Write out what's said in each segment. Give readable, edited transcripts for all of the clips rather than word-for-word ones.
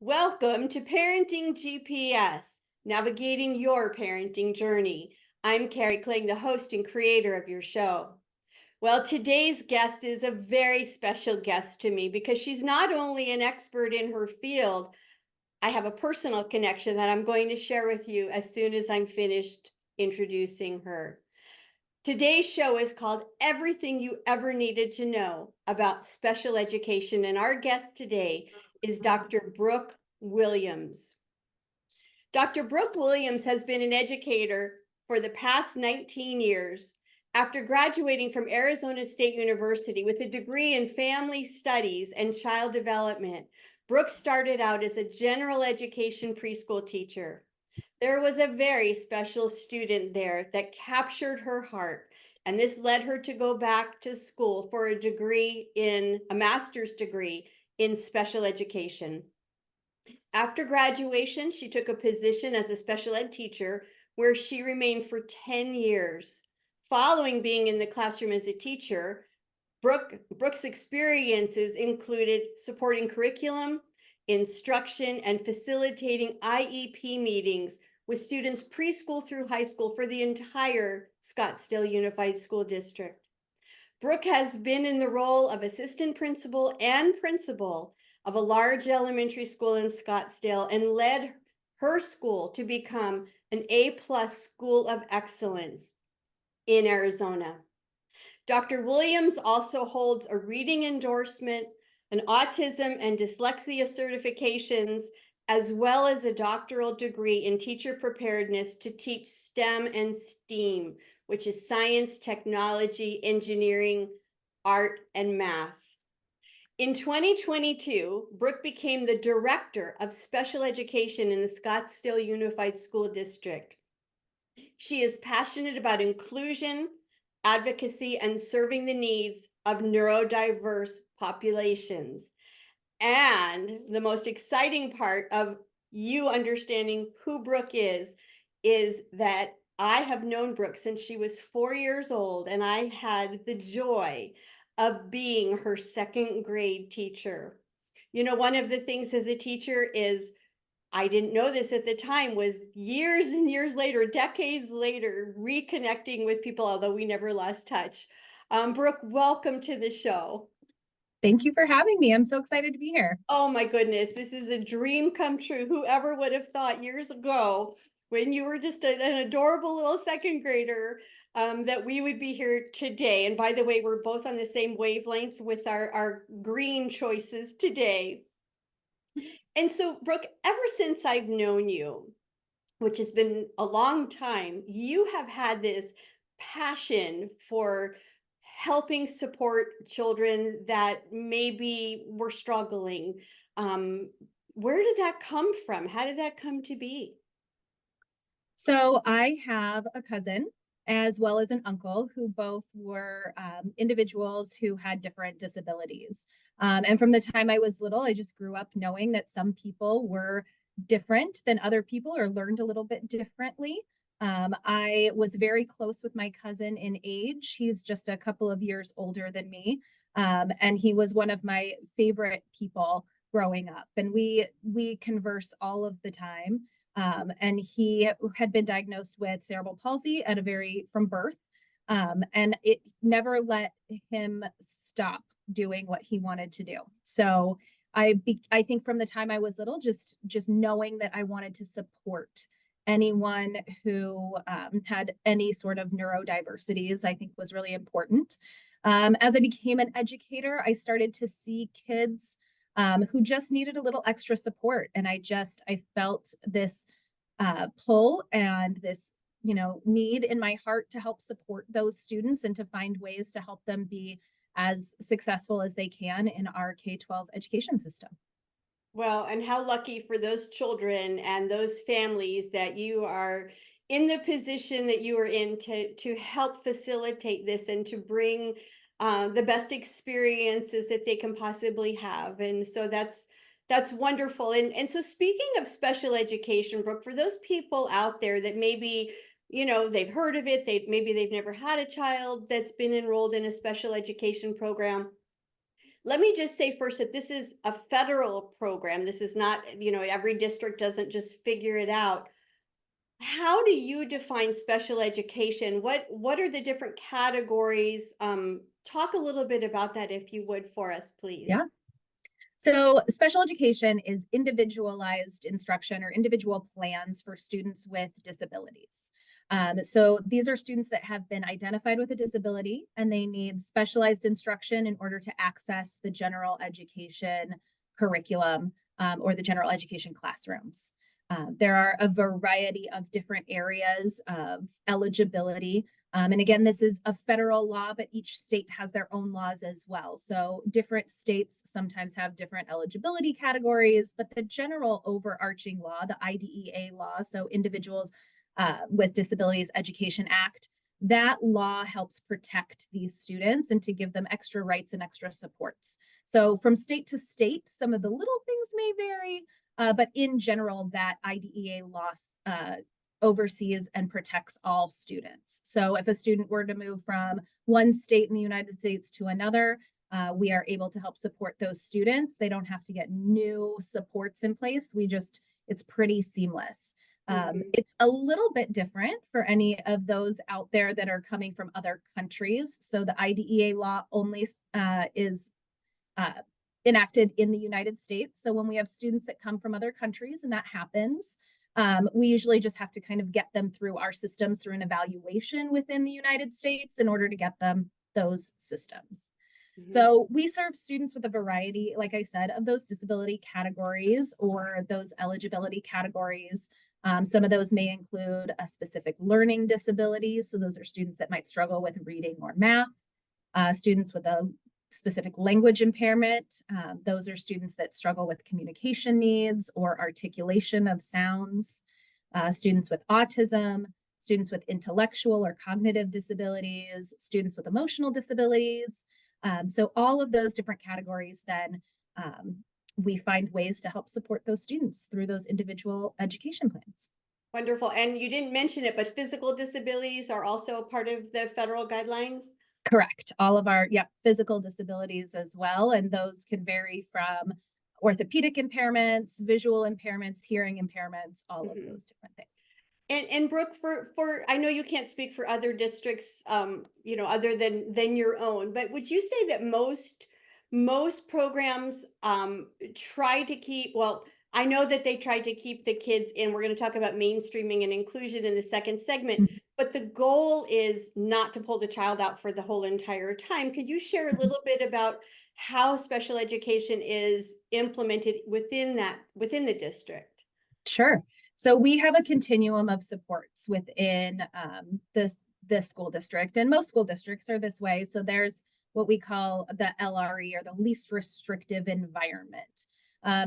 Welcome to Parenting GPS, navigating your parenting journey. I'm Kari Kling, the host and creator of your show. Well, today's guest is a very special guest to me because she's not only an expert in her field, I have a personal connection that I'm going to share with you as soon as I'm finished introducing her. Today's show is called Everything You Ever Needed to Know About Special Education, and our guest today is Dr. Brooke Williams. Dr. Brooke Williams has been an educator for the past 19 years. After graduating from Arizona State University with a degree in family studies and child development, Brooke started out as a general education preschool teacher. There was a very special student there that captured her heart, and this led her to go back to school for a master's degree in special education. After graduation, she took a position as a special ed teacher where she remained for 10 years. Following being in the classroom as a teacher, Brooke's experiences included supporting curriculum, instruction, and facilitating IEP meetings with students preschool through high school for the entire Scottsdale Unified School District. Brooke has been in the role of assistant principal and principal of a large elementary school in Scottsdale and led her school to become an A+ school of excellence in Arizona. Dr. Williams also holds a reading endorsement, an autism and dyslexia certifications, as well as a doctoral degree in teacher preparedness to teach STEM and STEAM, which is science, technology, engineering, art, and math. In 2022, Brooke became the director of special education in the Scottsdale Unified School District. She is passionate about inclusion, advocacy, and serving the needs of neurodiverse populations. And the most exciting part of you understanding who Brooke is that I have known Brooke since she was 4 years old, and I had the joy of being her second grade teacher. You know, one of the things as a teacher is, I didn't know this at the time, was years and years later, decades later, reconnecting with people, although we never lost touch. Brooke, welcome to the show. Thank you for having me. I'm so excited to be here. Oh my goodness, this is a dream come true. Whoever would have thought years ago, when you were just an adorable little second grader, that we would be here today. And by the way, we're both on the same wavelength with our green choices today. And so, Brooke, ever since I've known you, which has been a long time, you have had this passion for helping support children that maybe were struggling. Um, where did that come from? How did that come to be? So I have a cousin as well as an uncle who both were individuals who had different disabilities. And from the time I was little, I just grew up knowing that some people were different than other people or learned a little bit differently. I was very close with my cousin in age. He's just a couple of years older than me. And he was one of my favorite people growing up. And we converse all of the time. And he had been diagnosed with cerebral palsy from birth. And it never let him stop doing what he wanted to do. So I think from the time I was little, just knowing that I wanted to support anyone who had any sort of neurodiversities, I think was really important. As I became an educator, I started to see kids who just needed a little extra support. And I felt this pull and this, need in my heart to help support those students and to find ways to help them be as successful as they can in our K-12 education system. Well, and how lucky for those children and those families that you are in the position that you are in to help facilitate this and to bring the best experiences that they can possibly have. And so that's wonderful. And so speaking of special education, Brooke, for those people out there that maybe they've heard of it, maybe they've never had a child that's been enrolled in a special education program. Let me just say first that this is a federal program. This is not, every district doesn't just figure it out. How do you define special education? What are the different categories? Talk a little bit about that if you would for us, please. Yeah. So special education is individualized instruction or individual plans for students with disabilities. So these are students that have been identified with a disability and they need specialized instruction in order to access the general education curriculum or the general education classrooms. There are a variety of different areas of eligibility. And again, this is a federal law, but each state has their own laws as well. So different states sometimes have different eligibility categories, but the general overarching law, the IDEA law, so Individuals with Disabilities Education Act, that law helps protect these students and to give them extra rights and extra supports. So from state to state, some of the little things may vary, but in general, that IDEA law oversees and protects all students. So if a student were to move from one state in the United States to another, we are able to help support those students. They don't have to get new supports in place. It's pretty seamless. It's a little bit different for any of those out there that are coming from other countries. So the IDEA law only is enacted in the United States. So when we have students that come from other countries, and that happens, we usually just have to kind of get them through our systems through an evaluation within the United States in order to get them those systems. So we serve students with a variety, like I said, of those disability categories or those eligibility categories. Some of those may include a specific learning disability. So those are students that might struggle with reading or math, students with a specific language impairment. Those are students that struggle with communication needs or articulation of sounds, students with autism, students with intellectual or cognitive disabilities, students with emotional disabilities. So all of those different categories, then we find ways to help support those students through those individual education plans. Wonderful. And you didn't mention it, but physical disabilities are also a part of the federal guidelines? Correct. All of our physical disabilities as well. And those can vary from orthopedic impairments, visual impairments, hearing impairments, all of those different things. And Brooke, for I know you can't speak for other districts, other than your own, but would you say that most programs try to keep, well, I know that they try to keep the kids in. We're going to talk about mainstreaming and inclusion in the second segment, but the goal is not to pull the child out for the whole entire time. Could you share a little bit about how special education is implemented within the district? Sure. So we have a continuum of supports within this school district, and most school districts are this way. So there's what we call the LRE, or the least restrictive environment.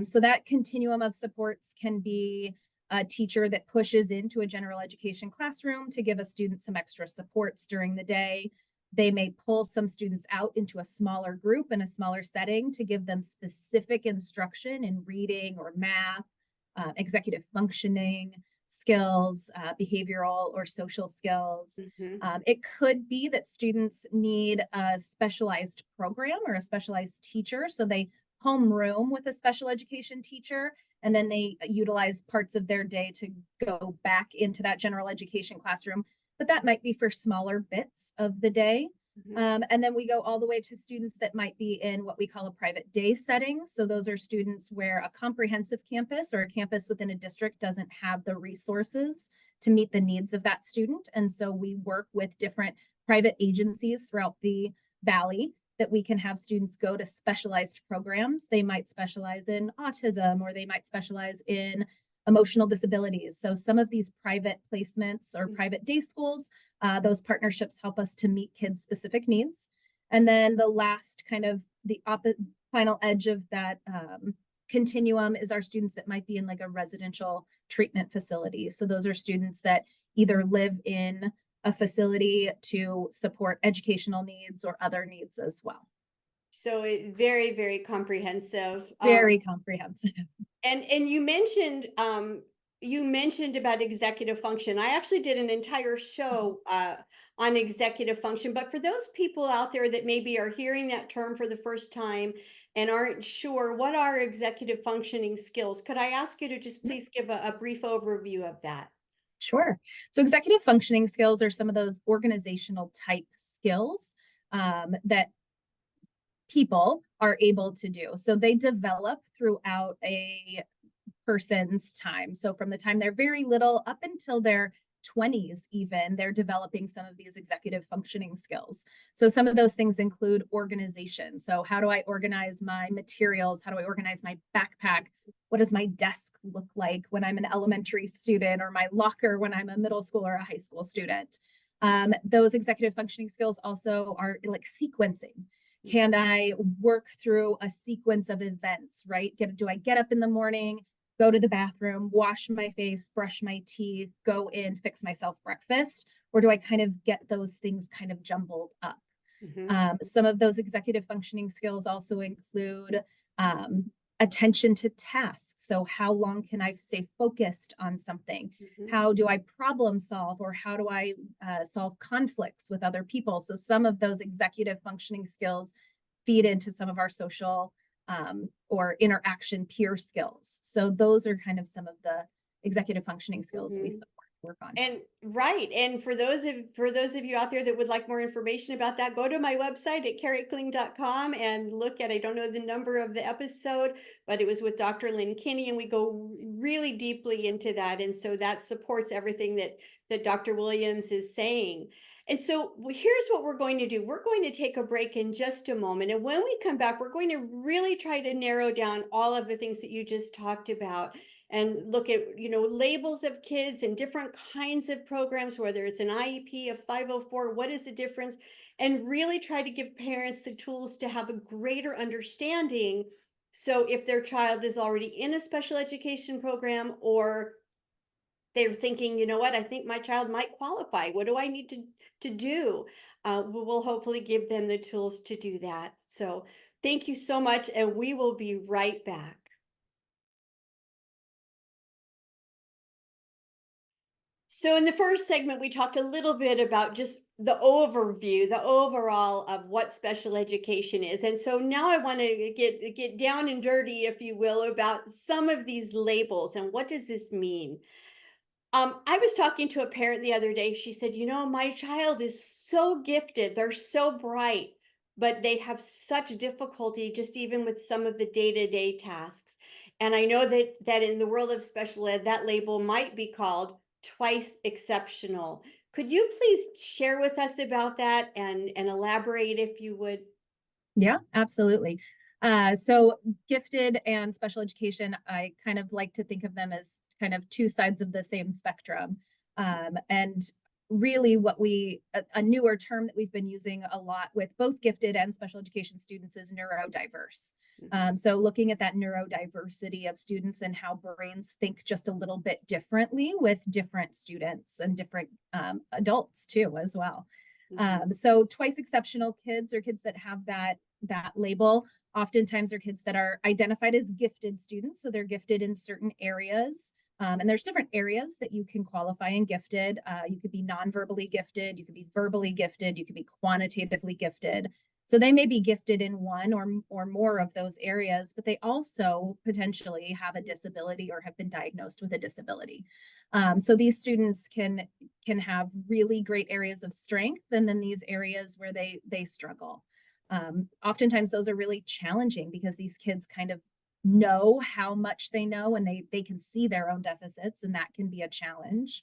So that continuum of supports can be a teacher that pushes into a general education classroom to give a student some extra supports during the day. They may pull some students out into a smaller group in a smaller setting to give them specific instruction in reading or math, executive functioning skills, behavioral or social skills. It could be that students need a specialized program or a specialized teacher. So they homeroom with a special education teacher, and then they utilize parts of their day to go back into that general education classroom. But that might be for smaller bits of the day. And then we go all the way to students that might be in what we call a private day setting. So those are students where a comprehensive campus or a campus within a district doesn't have the resources to meet the needs of that student. And so we work with different private agencies throughout the valley that we can have students go to specialized programs. They might specialize in autism, or they might specialize in emotional disabilities. So some of these private placements or private day schools, those partnerships help us to meet kids' specific needs. And then the last kind of the final edge of that continuum is our students that might be in like a residential treatment facility. So those are students that either live in a facility to support educational needs or other needs as well. So very, very comprehensive. Very comprehensive. And you mentioned you mentioned about executive function. I actually did an entire show on executive function, but for those people out there that maybe are hearing that term for the first time and aren't sure, what are executive functioning skills? Could I ask you to just please give a brief overview of that? Sure. So executive functioning skills are some of those organizational type skills that people are able to do. So they develop throughout a person's time. So from the time they're very little up until their 20s, even, they're developing some of these executive functioning skills. So some of those things include organization. So how do I organize my materials? How do I organize my backpack? What does my desk look like when I'm an elementary student, or my locker when I'm a middle school or a high school student? Those executive functioning skills also are like sequencing. Can I work through a sequence of events, right? Do I get up in the morning, go to the bathroom, wash my face, brush my teeth, go in, fix myself breakfast? Or do I kind of get those things kind of jumbled up? Some of those executive functioning skills also include attention to tasks. So how long can I stay focused on something? How do I problem solve, or how do I solve conflicts with other people? So some of those executive functioning skills feed into some of our social or interaction peer skills. So those are kind of some of the executive functioning skills we work on. And right. And for those of you out there that would like more information about that, go to my website at karikling.com and look at, I don't know the number of the episode, but it was with Dr. Lynn Kinney, and we go really deeply into that. And so that supports everything that Dr. Williams is saying. And so here's what we're going to do. We're going to take a break in just a moment. And when we come back, we're going to really try to narrow down all of the things that you just talked about, and look at, labels of kids and different kinds of programs, whether it's an IEP, a 504, what is the difference? And really try to give parents the tools to have a greater understanding. So if their child is already in a special education program, or they're thinking, you know what, I think my child might qualify, what do I need to do? We'll hopefully give them the tools to do that. So thank you so much, and we will be right back. So in the first segment, we talked a little bit about just the overview, the overall of what special education is. And so now I want to get down and dirty, if you will, about some of these labels and what does this mean? I was talking to a parent the other day. She said, my child is so gifted. They're so bright, but they have such difficulty just even with some of the day-to-day tasks. And I know that in the world of special ed, that label might be called twice exceptional. Could you please share with us about that and elaborate, if you would? Yeah, absolutely. So gifted and special education, I kind of like to think of them as kind of two sides of the same spectrum. And really a newer term that we've been using a lot with both gifted and special education students is neurodiverse. So looking at that neurodiversity of students and how brains think just a little bit differently with different students and different adults too, as well. So twice exceptional kids, or kids that have that label, oftentimes are kids that are identified as gifted students. So they're gifted in certain areas. And there's different areas that you can qualify in gifted. You could be non-verbally gifted, you could be verbally gifted, you could be quantitatively gifted. So they may be gifted in one or more of those areas, but they also potentially have a disability or have been diagnosed with a disability. So these students can have really great areas of strength, and then these areas where they struggle. Oftentimes those are really challenging because these kids kind of know how much they know, and they can see their own deficits, and that can be a challenge.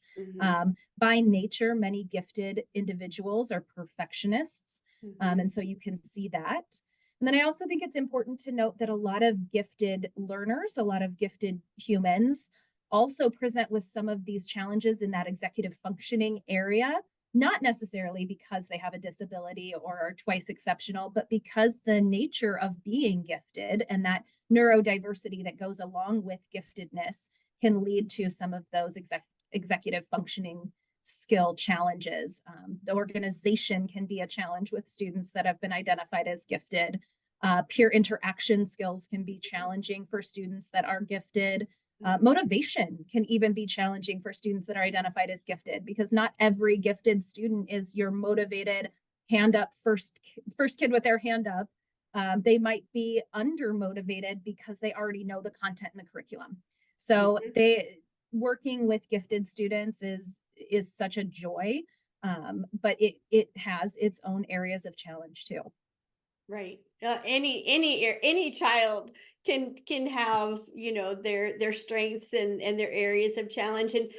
By nature, many gifted individuals are perfectionists, and so you can see that. And then I also think it's important to note that a lot of gifted learners, a lot of gifted humans, also present with some of these challenges in that executive functioning area, not necessarily because they have a disability or are twice exceptional, but because the nature of being gifted and that neurodiversity that goes along with giftedness can lead to some of those executive functioning skill challenges. The organization can be a challenge with students that have been identified as gifted. Peer interaction skills can be challenging for students that are gifted. Motivation can even be challenging for students that are identified as gifted, because not every gifted student is your motivated hand up first kid with their hand up. They might be under motivated because they already know the content in the curriculum. So working with gifted students is such a joy, but it has its own areas of challenge too. Right. Any child can have, their strengths and their areas of challenge. And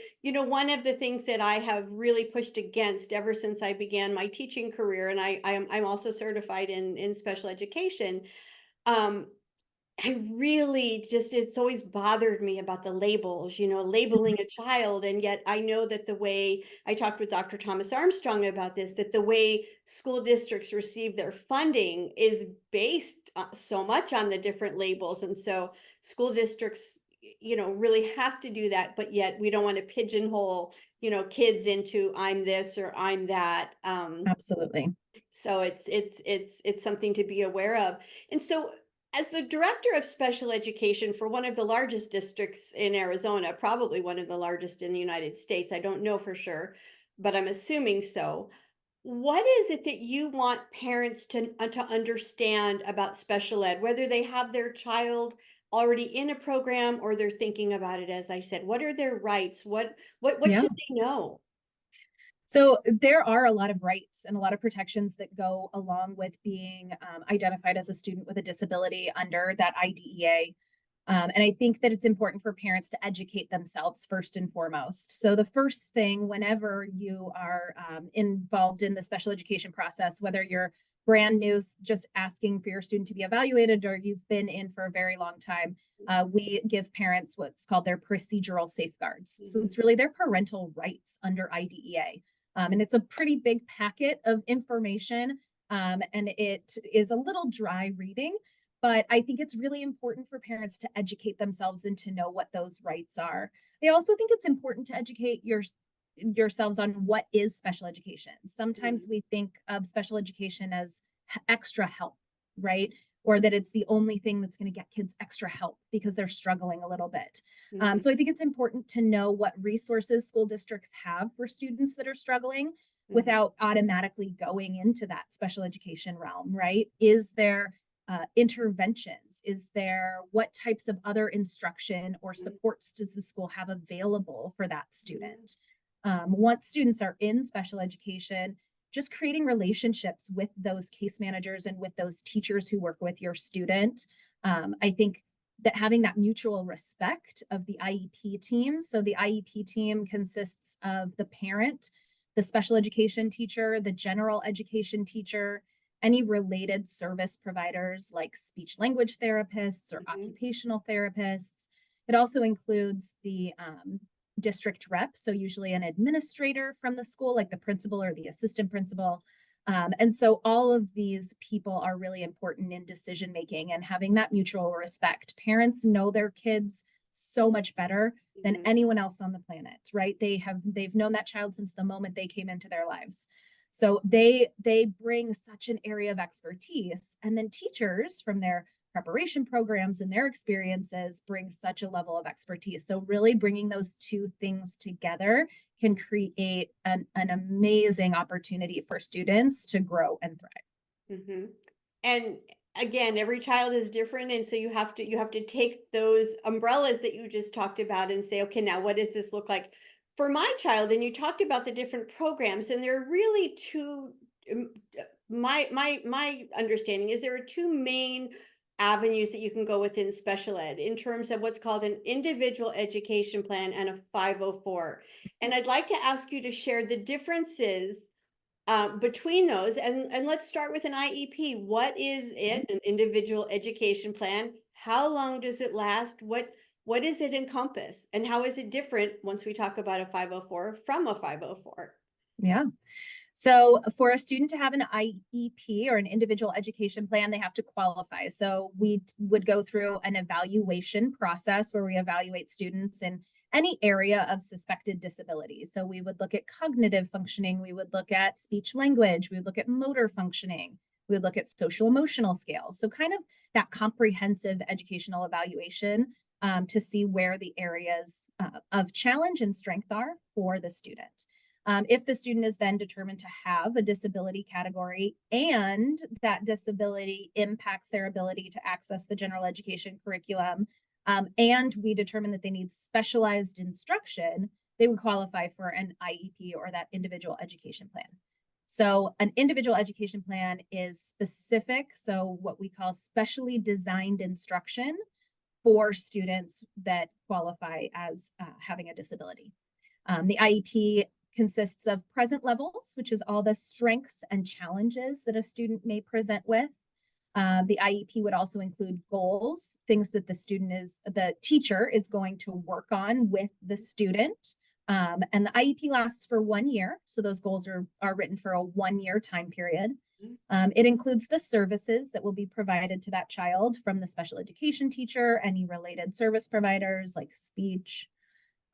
one of the things that I have really pushed against ever since I began my teaching career, and I'm also certified in special education. Um, I really just, it's always bothered me about the labels, labeling a child. And yet I know that the way I talked with Dr. Thomas Armstrong about this, that the way school districts receive their funding is based so much on the different labels. And so school districts, really have to do that. But yet we don't want to pigeonhole, kids into I'm this or I'm that. Absolutely. So it's something to be aware of. And so as the director of special education for one of the largest districts in Arizona, probably one of the largest in the United States, I don't know for sure, but I'm assuming so. What is it that you want parents to understand about special ed, whether they have their child already in a program or they're thinking about it, as I said? What are their rights? What Yeah. should they know? So there are a lot of rights and a lot of protections that go along with being identified as a student with a disability under that IDEA. And I think that it's important for parents to educate themselves first and foremost. So the first thing, whenever you are involved in the special education process, whether you're brand new, just asking for your student to be evaluated, or you've been in for a very long time, we give parents what's called their procedural safeguards. So it's really their parental rights under IDEA. And it's a pretty big packet of information, and it is a little dry reading, but I think it's really important for parents to educate themselves and to know what those rights are. I also think it's important to educate yourselves on what is special education. Sometimes we think of special education as extra help, right? Or that it's the only thing that's going to get kids extra help because they're struggling a little bit. So I think it's important to know what resources school districts have for students that are struggling without automatically going into that special education realm, right? Is there interventions? Is there, what types of other instruction or supports does the school have available for that student? Once students are in special education, just creating relationships with those case managers and with those teachers who work with your student. I think that having that mutual respect of the IEP team. So the IEP team consists of the parent, the special education teacher, the general education teacher, any related service providers like speech language therapists or occupational therapists. It also includes the district rep, so usually an administrator from the school, like the principal or the assistant principal. And so all of these people are really important in decision making and having that mutual respect. Parents know their kids so much better than anyone else on the planet, right? They've known that child since the moment they came into their lives. So they bring such an area of expertise, and then teachers from their preparation programs and their experiences bring such a level of expertise. So really bringing those two things together can create an amazing opportunity for students to grow and thrive. And again, every child is different, and so you have to take those umbrellas that you just talked about and say, okay, now what does this look like for my child? And you talked about the different programs, and there are really two. My understanding is there are two main avenues that you can go within special ed in terms of what's called an individual education plan and a 504. And I'd like to ask you to share the differences between those. And let's start with an IEP. What is it, an individual education plan? How long does it last? What does it encompass? And how is it different once we talk about a 504 from a 504? Yeah. So for a student to have an IEP or an individual education plan, they have to qualify. So we would go through an evaluation process where we evaluate students in any area of suspected disability. So we would look at cognitive functioning, we would look at speech language, we would look at motor functioning, we would look at social emotional scales. So kind of that comprehensive educational evaluation to see where the areas of challenge and strength are for the student. If the student is then determined to have a disability category and that disability impacts their ability to access the general education curriculum, and we determine that they need specialized instruction, they would qualify for an IEP or that individual education plan. So an individual education plan is specific, so what we call specially designed instruction for students that qualify as having a disability. The IEP consists of present levels, which is all the strengths and challenges that a student may present with. The IEP would also include goals, things that the teacher is going to work on with the student. And the IEP lasts for 1 year. So those goals are written for a 1-year time period. It includes the services that will be provided to that child from the special education teacher, any related service providers like speech.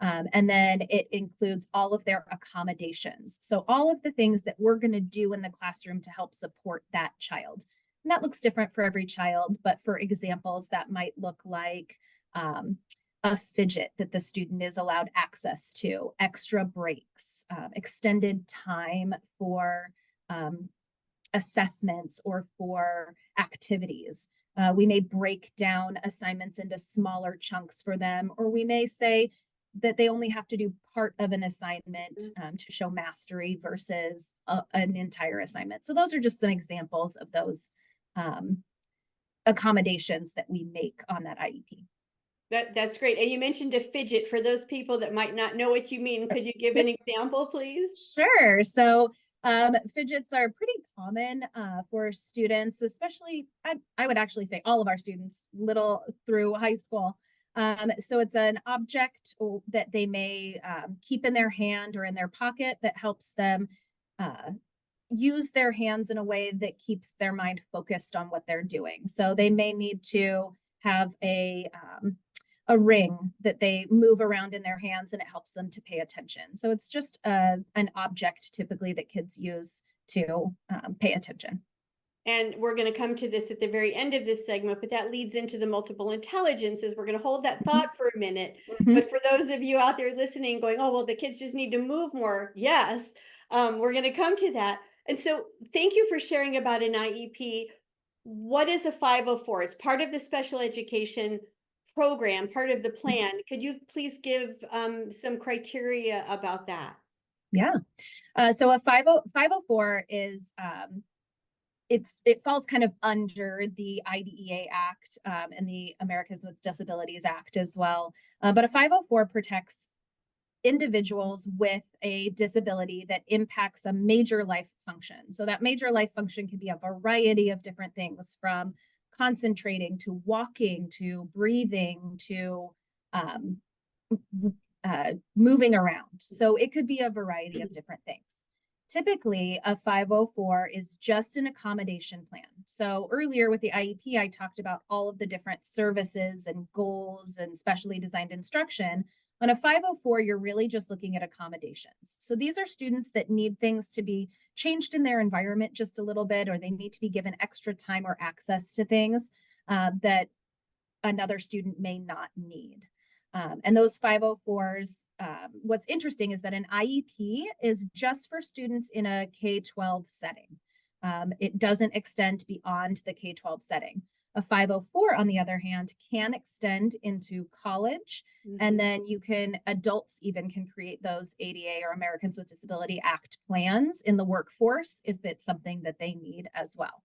And then it includes all of their accommodations. So all of the things that we're going to do in the classroom to help support that child. And that looks different for every child, but for examples, that might look like a fidget that the student is allowed access to, extra breaks, extended time for assessments or for activities. We may break down assignments into smaller chunks for them, or we may say that they only have to do part of an assignment to show mastery versus an entire assignment. So those are just some examples of those accommodations that we make on that IEP. That's great. And you mentioned a fidget. For those people that might not know what you mean, could you give an example, please? Sure. So fidgets are pretty common for students, especially, I would actually say all of our students, little through high school. So it's an object that they may keep in their hand or in their pocket that helps them use their hands in a way that keeps their mind focused on what they're doing. So they may need to have a ring that they move around in their hands and it helps them to pay attention. So it's just an object typically that kids use to pay attention. And we're going to come to this at the very end of this segment, but that leads into the multiple intelligences. We're going to hold that thought for a minute. But for those of you out there listening going, oh, well, the kids just need to move more. Yes, we're going to come to that. And so thank you for sharing about an IEP. What is a 504? It's part of the special education program, part of the plan. Could you please give some criteria about that? Yeah. So a 504 is it falls kind of under the IDEA Act and the Americans with Disabilities Act as well. But a 504 protects individuals with a disability that impacts a major life function. So that major life function can be a variety of different things, from concentrating to walking to breathing to moving around. So it could be a variety of different things. Typically, a 504 is just an accommodation plan. So earlier with the IEP, I talked about all of the different services and goals and specially designed instruction. On a 504, you're really just looking at accommodations. So these are students that need things to be changed in their environment just a little bit, or they need to be given extra time or access to things that another student may not need. And those 504s, what's interesting is that an IEP is just for students in a K-12 setting. It doesn't extend beyond the K-12 setting. A 504, on the other hand, can extend into college, and then adults even can create those ADA or Americans with Disability Act plans in the workforce if it's something that they need as well.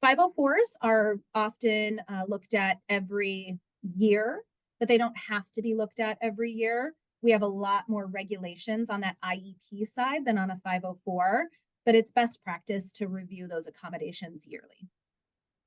504s are often looked at every year, but they don't have to be looked at every year. We have a lot more regulations on that IEP side than on a 504, but it's best practice to review those accommodations yearly.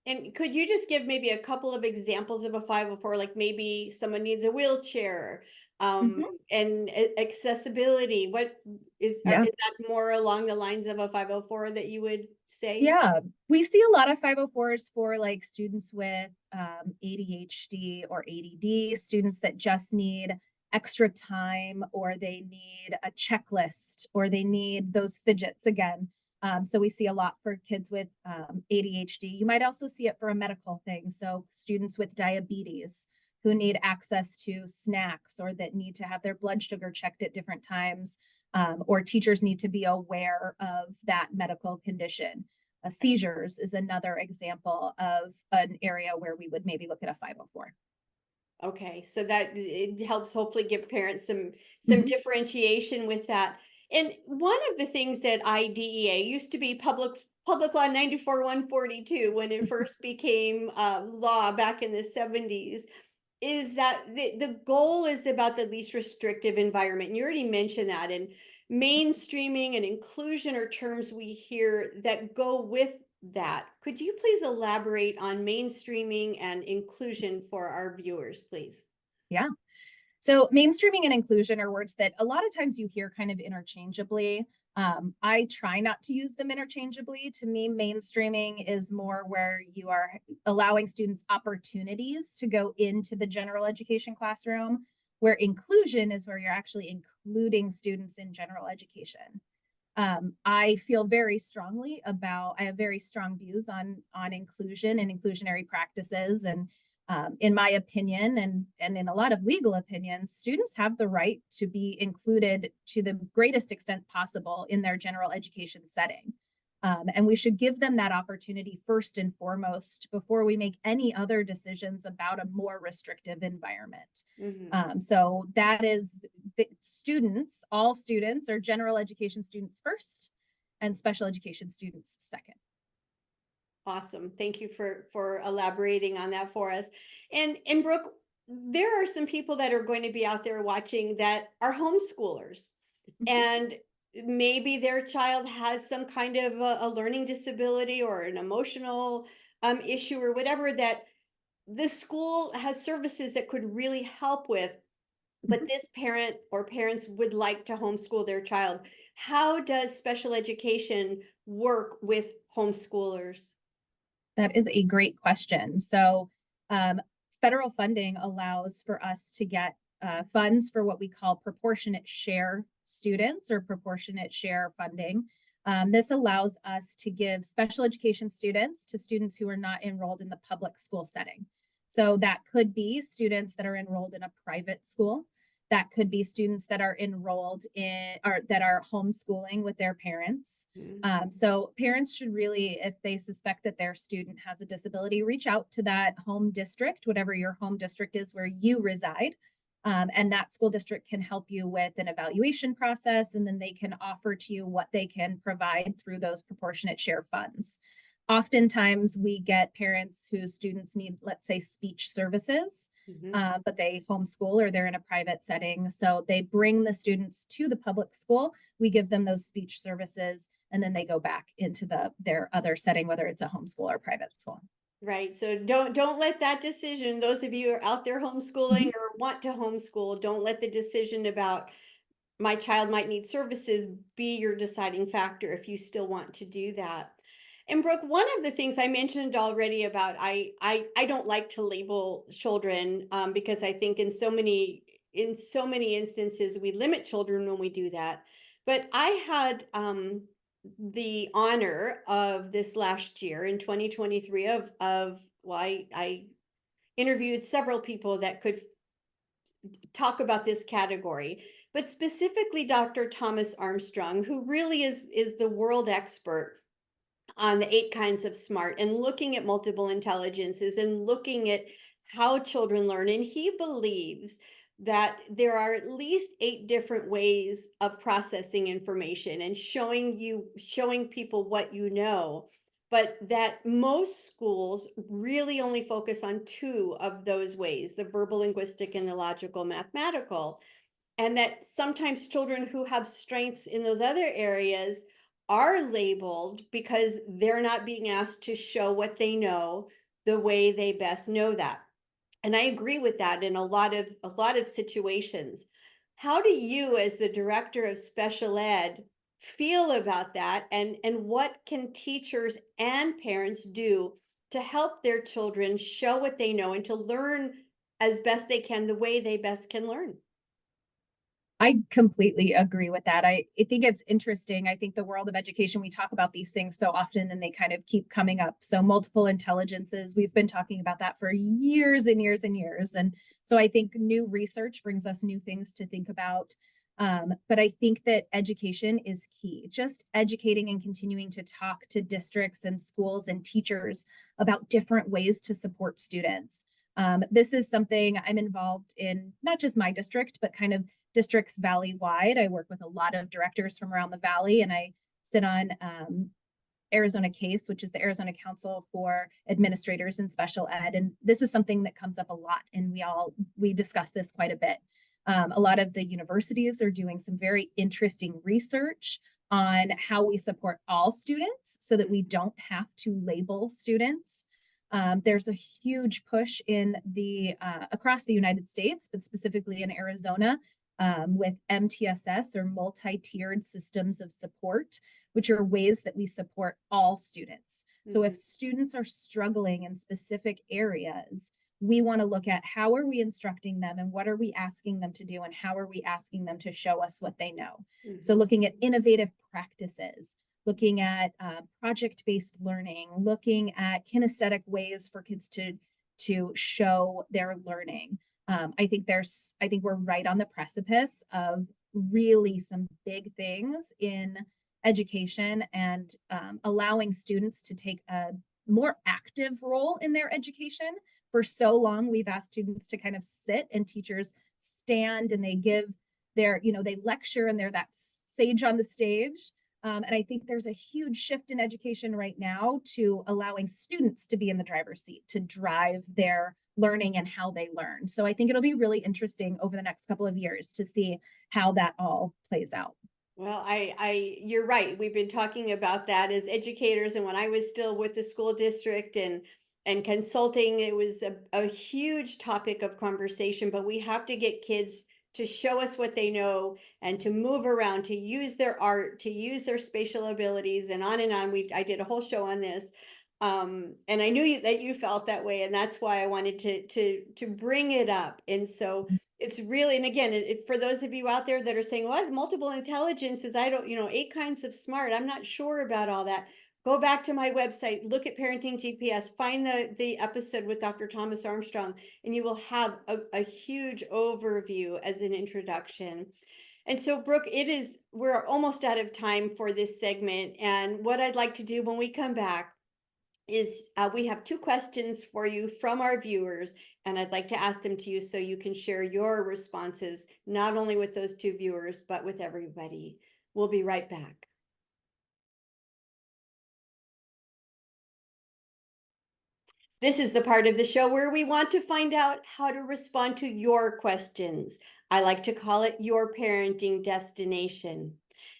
And could you just give maybe a couple of examples of a 504, like maybe someone needs a wheelchair and accessibility? What is that more along the lines of a 504 that you would say? Yeah, we see a lot of 504s for like students with ADHD or ADD, students that just need extra time, or they need a checklist, or they need those fidgets again. So we see a lot for kids with ADHD. You might also see it for a medical thing. So students with diabetes who need access to snacks or that need to have their blood sugar checked at different times, or teachers need to be aware of that medical condition. Seizures is another example of an area where we would maybe look at a 504. Okay, so that it helps hopefully give parents some Mhm. differentiation with that. And one of the things that IDEA used to be public law 94-142 when it first became law back in the 70s, is that the goal is about the least restrictive environment. And you already mentioned that. And mainstreaming and inclusion are terms we hear that go with that. Could you please elaborate on mainstreaming and inclusion for our viewers, please? Yeah. So mainstreaming and inclusion are words that a lot of times you hear kind of interchangeably. I try not to use them interchangeably. To me, mainstreaming is more where you are allowing students opportunities to go into the general education classroom, where inclusion is where you're actually including students in general education. I feel very strongly about, I have very strong views on inclusion and inclusionary practices. And in my opinion, and in a lot of legal opinions, students have the right to be included to the greatest extent possible in their general education setting. And we should give them that opportunity first and foremost before we make any other decisions about a more restrictive environment. Hmm. So that is the students, all students are general education students first and special education students second. Awesome. Thank you for elaborating on that for us. And Brooke, there are some people that are going to be out there watching that are homeschoolers, Mhm. and maybe their child has some kind of a learning disability or an emotional issue or whatever that the school has services that could really help with, but Mhm. this parent or parents would like to homeschool their child. How does special education work with homeschoolers? That is a great question. So, um, federal funding allows for us to get funds for what we call proportionate share students or proportionate share funding. This allows us to give special education students to students who are not enrolled in the public school setting. So, that could be students that are enrolled in a private school. That could be students that are enrolled in or that are homeschooling with their parents. Mhm. So parents should really, if they suspect that their student has a disability, reach out to that home district, whatever your home district is where you reside. And that school district can help you with an evaluation process, and then they can offer to you what they can provide through those proportionate share funds. Oftentimes, we get parents whose students need, let's say, speech services, Mhm. but they homeschool or they're in a private setting. So they bring the students to the public school. We give them those speech services, and then they go back into their other setting, whether it's a homeschool or private school. Right. So don't let that decision, those of you who are out there Mhm. homeschooling or want to homeschool, don't let the decision about my child might need services be your deciding factor if you still want to do that. And Brooke, one of the things I mentioned already about I don't like to label children because I think in so many instances we limit children when we do that. But I had the honor of this last year in 2023 of well, I interviewed several people that could talk about this category, but specifically Dr. Thomas Armstrong, who really is the world expert on the 8 kinds of smart and looking at multiple intelligences and looking at how children learn. And he believes that there are at least 8 different ways of processing information and showing people what you know, but that most schools really only focus on 2 of those ways, the verbal linguistic and the logical mathematical, and that sometimes children who have strengths in those other areas are labeled because they're not being asked to show what they know the way they best know that. And I agree with that in a lot of situations. How do you, as the director of special ed, feel about that, and what can teachers and parents do to help their children show what they know and to learn as best they can the way they best can learn? I completely agree with that. I think it's interesting. I think the world of education, we talk about these things so often and they kind of keep coming up. So multiple intelligences, we've been talking about that for years and years and years. And so I think new research brings us new things to think about. But I think that education is key. Just educating and continuing to talk to districts and schools and teachers about different ways to support students. This is something I'm involved in, not just my district, but kind of districts valley-wide. I work with a lot of directors from around the valley, and I sit on Arizona CASE, which is the Arizona Council for Administrators in Special Ed. And this is something that comes up a lot, and we discuss this quite a bit. A lot of the universities are doing some very interesting research on how we support all students so that we don't have to label students. There's a huge push in the across the United States, but specifically in Arizona, with MTSS, or multi-tiered systems of support, which are ways that we support all students. So if students are struggling in specific areas, we want to look at how are we instructing them and what are we asking them to do and how are we asking them to show us what they know. So looking at innovative practices, looking at project-based learning, looking at kinesthetic ways for kids to show their learning. I think we're right on the precipice of really some big things in education and allowing students to take a more active role in their education. For so long, we've asked students to kind of sit and teachers stand and they give their, they lecture and they're that sage on the stage. And I think there's a huge shift in education right now to allowing students to be in the driver's seat, to drive their learning and how they learn. So I think it'll be really interesting over the next couple of years to see how that all plays out. Well, you're right. We've been talking about that as educators, and when I was still with the school district and consulting, it was a huge topic of conversation. But we have to get kids to show us what they know and to move around, to use their art, to use their spatial abilities, and on and on. I did a whole show on this. And I knew that you felt that way, and that's why I wanted to bring it up. And so it's really, and again, for those of you out there that are saying, what, multiple intelligences, I don't, 8 kinds of smart, I'm not sure about all that. Go back to my website, look at Parenting GPS, find the episode with Dr. Thomas Armstrong, and you will have a huge overview as an introduction. And so, Brooke, we're almost out of time for this segment. And what I'd like to do when we come back is we have 2 questions for you from our viewers, and I'd like to ask them to you so you can share your responses, not only with those 2 viewers, but with everybody. We'll be right back. This is the part of the show where we want to find out how to respond to your questions. I like to call it your parenting destination.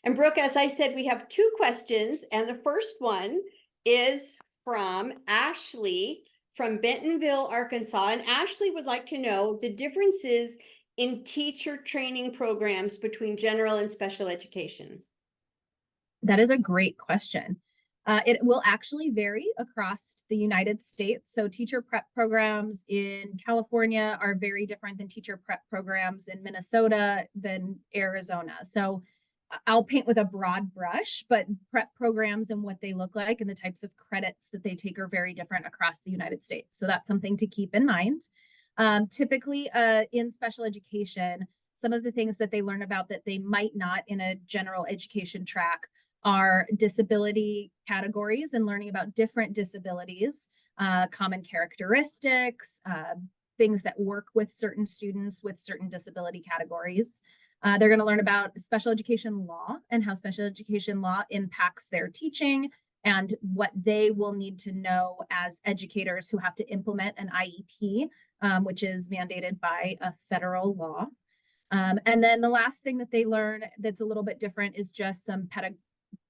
And Brooke, as I said, we have 2 questions, and the first one is from Ashley from Bentonville, Arkansas. And Ashley would like to know the differences in teacher training programs between general and special education. That is a great question. It will actually vary across the United States. So teacher prep programs in California are very different than teacher prep programs in Minnesota than Arizona. So I'll paint with a broad brush, but prep programs and what they look like and the types of credits that they take are very different across the United States. So that's something to keep in mind. Typically in special education, some of the things that they learn about that they might not in a general education track are disability categories and learning about different disabilities, common characteristics, things that work with certain students with certain disability categories. They're going to learn about special education law and how special education law impacts their teaching and what they will need to know as educators who have to implement an IEP, which is mandated by a federal law. And then the last thing that they learn that's a little bit different is just some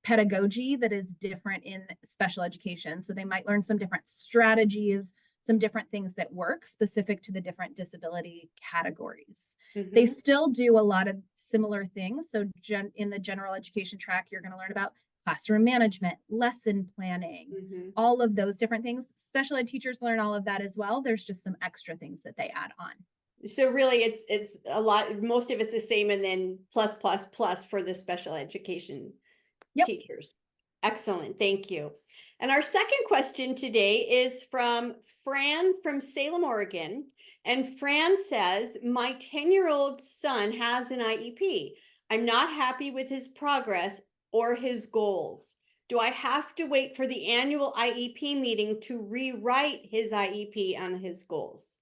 pedagogy that is different in special education. So they might learn some different strategies, some different things that work specific to the different disability categories. They still do a lot of similar things. So in the general education track, you're going to learn about classroom management, lesson planning, all of those different things. Special ed teachers learn all of that as well. There's just some extra things that they add on. So really it's a lot, most of it's the same, and then plus plus plus for the special education Yep. teachers. Excellent, thank you. And our second question today is from Fran from Salem, Oregon. And Fran says, my 10-year-old son has an IEP. I'm not happy with his progress or his goals. Do I have to wait for the annual IEP meeting to rewrite his IEP and his goals?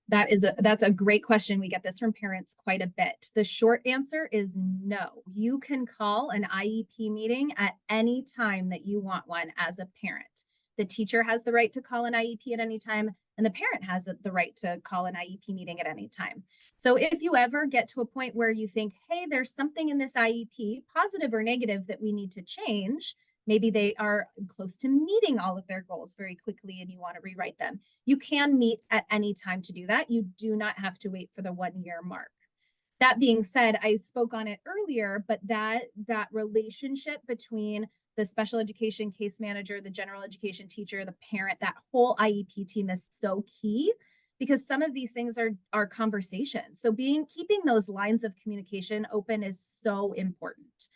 That's a great question. We get this from parents quite a bit. The short answer is no. You can call an IEP meeting at any time that you want one as a parent. The teacher has the right to call an IEP at any time, and the parent has the right to call an IEP meeting at any time. So if you ever get to a point where you think, hey, there's something in this IEP, positive or negative, that we need to change, maybe they are close to meeting all of their goals very quickly and you want to rewrite them, you can meet at any time to do that. You do not have to wait for the 1 year mark. That being said, I spoke on it earlier, but that relationship between the special education case manager, the general education teacher, the parent, that whole IEP team is so key, because some of these things are conversations. So keeping those lines of communication open is so important.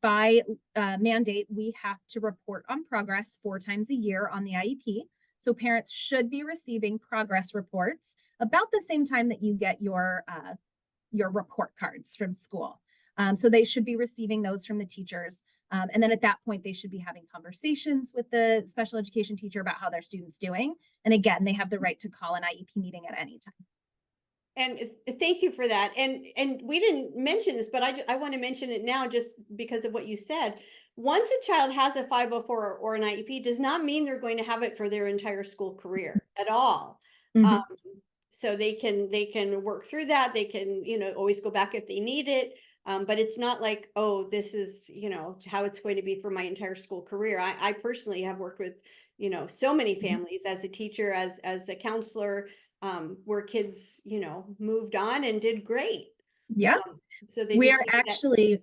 By mandate, we have to report on progress 4 times a year on the IEP. So parents should be receiving progress reports about the same time that you get your report cards from school. So they should be receiving those from the teachers. And then at that point, they should be having conversations with the special education teacher about how their student's doing. And again, they have the right to call an IEP meeting at any time. And thank you for that. And we didn't mention this, but I want to mention it now just because of what you said. Once a child has a 504 or an IEP, does not mean they're going to have it for their entire school career at all. Mhm. So they can work through that. They can, always go back if they need it. But it's not like, oh, this is, how it's going to be for my entire school career. I personally have worked with, so many families as a teacher, as a counselor, where kids, moved on and did great. Yeah. So they We're just needed that. actually,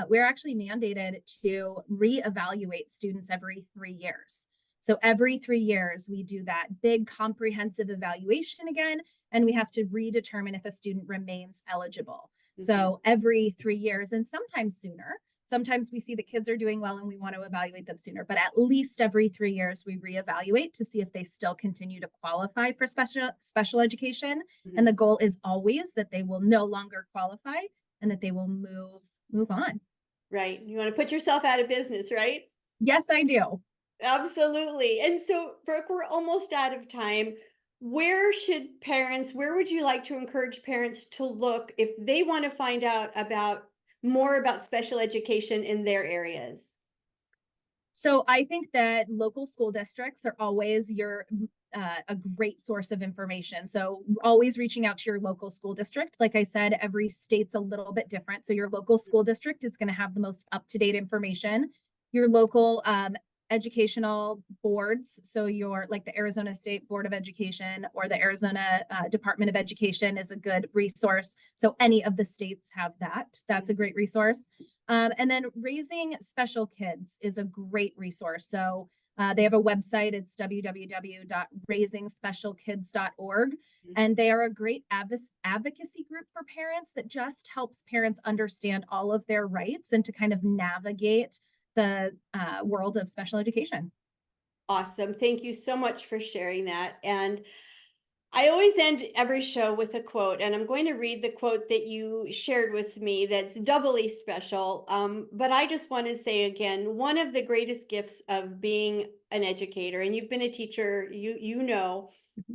we're actually mandated to reevaluate students every 3 years. So every 3 years, we do that big comprehensive evaluation again, and we have to redetermine if a student remains eligible. So every 3 years, and sometimes sooner. Sometimes we see that kids are doing well and we want to evaluate them sooner, but at least every 3 years, we reevaluate to see if they still continue to qualify for special education. And the goal is always that they will no longer qualify and that they will move on. Right. You want to put yourself out of business, right? Yes, I do. Absolutely. And so, Brooke, we're almost out of time. Where would you like to encourage parents to look if they want to find out more about special education in their areas? So I think that local school districts are always a great source of information. So always reaching out to your local school district. Like I said, every state's a little bit different. So your local school district is going to have the most up-to-date information. Your local educational boards, so like the Arizona State Board of Education or the Arizona Department of Education is a good resource. So any of the states have that. That's a great resource. And then Raising Special Kids is a great resource. So they have a website. It's www.raisingspecialkids.org. And they are a great advocacy group for parents that just helps parents understand all of their rights and to kind of navigate the world of special education. Awesome. Thank you so much for sharing that. And I always end every show with a quote, and I'm going to read the quote that you shared with me that's doubly special. But I just want to say again, one of the greatest gifts of being an educator, and you've been a teacher,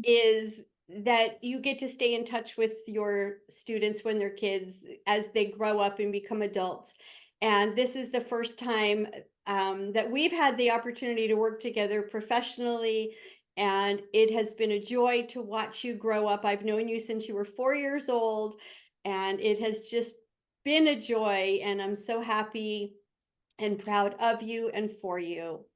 is that you get to stay in touch with your students when they're kids as they grow up and become adults. And this is the first time that we've had the opportunity to work together professionally. And it has been a joy to watch you grow up. I've known you since you were 4 years old, and it has just been a joy. And I'm so happy and proud of you and for you.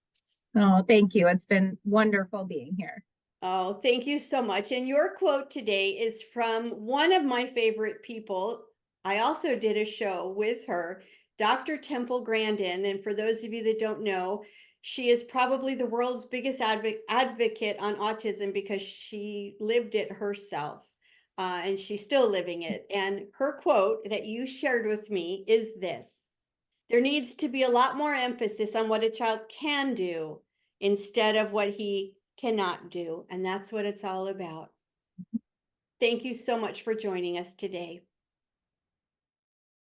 Oh, thank you. It's been wonderful being here. Oh, thank you so much. And your quote today is from one of my favorite people. I also did a show with her, Dr. Temple Grandin. And for those of you that don't know, She is probably the world's biggest advocate on autism because she lived it herself, and she's still living it. And her quote that you shared with me is this: there needs to be a lot more emphasis on what a child can do instead of what he cannot do. And that's what it's all about. Thank you so much for joining us today.